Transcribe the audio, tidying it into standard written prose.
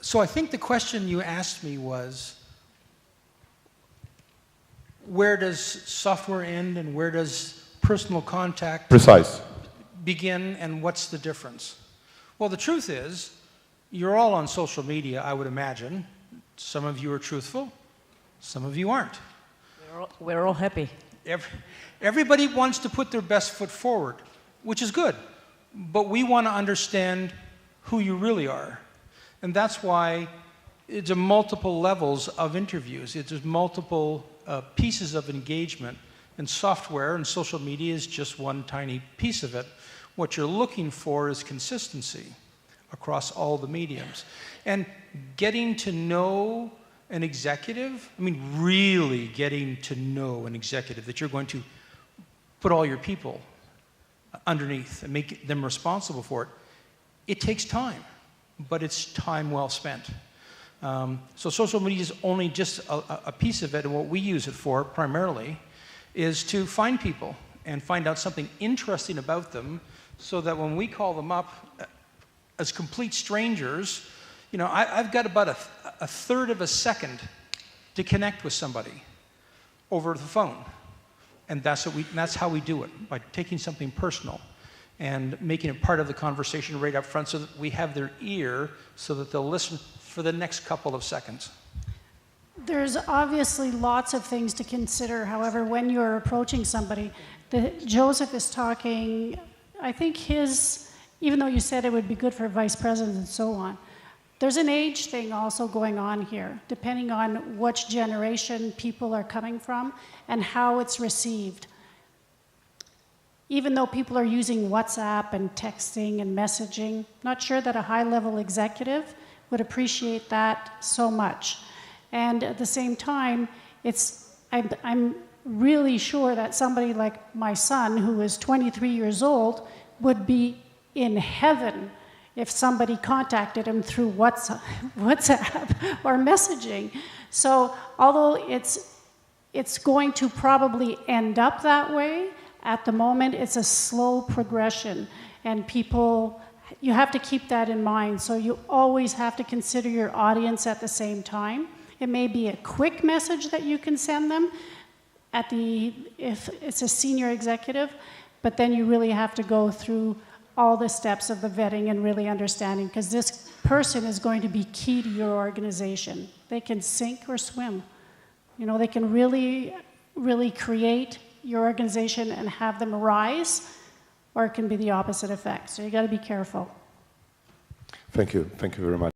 So I think the question you asked me was, where does software end and where does personal contact begin, and what's the difference? Well, the truth is, you're all on social media, I would imagine. Some of you are truthful, some of you aren't. We're all happy. Everybody wants to put their best foot forward, which is good, but we want to understand who you really are. And that's why it's a multiple levels of interviews. It's multiple pieces of engagement. And software and social media is just one tiny piece of it. What you're looking for is consistency across all the mediums. And getting to know an executive, I mean really getting to know an executive that you're going to put all your people underneath and make them responsible for it, it takes time, but it's time well spent. So social media is only just a piece of it, and what we use it for primarily is to find people and find out something interesting about them so that when we call them up as complete strangers, you know, I've got about a third of a second to connect with somebody over the phone. And that's how we do it, by taking something personal and making it part of the conversation right up front so that we have their ear so that they'll listen for the next couple of seconds. There's obviously lots of things to consider. However, when you're approaching somebody, Joseph is talking, I think even though you said it would be good for vice presidents and so on, there's an age thing also going on here, depending on which generation people are coming from and how it's received. Even though people are using WhatsApp and texting and messaging, not sure that a high-level executive would appreciate that so much. And at the same time, I'm really sure that somebody like my son, who is 23 years old, would be in heaven if somebody contacted him through WhatsApp or messaging. So although it's going to probably end up that way, at the moment it's a slow progression, and you have to keep that in mind. So you always have to consider your audience at the same time. It may be a quick message that you can send them if it's a senior executive, but then you really have to go through all the steps of the vetting and really understanding, because this person is going to be key to your organization. They can sink or swim. You know, they can really, really create your organization and have them rise, or it can be the opposite effect. So you got to be careful. Thank you. Thank you very much.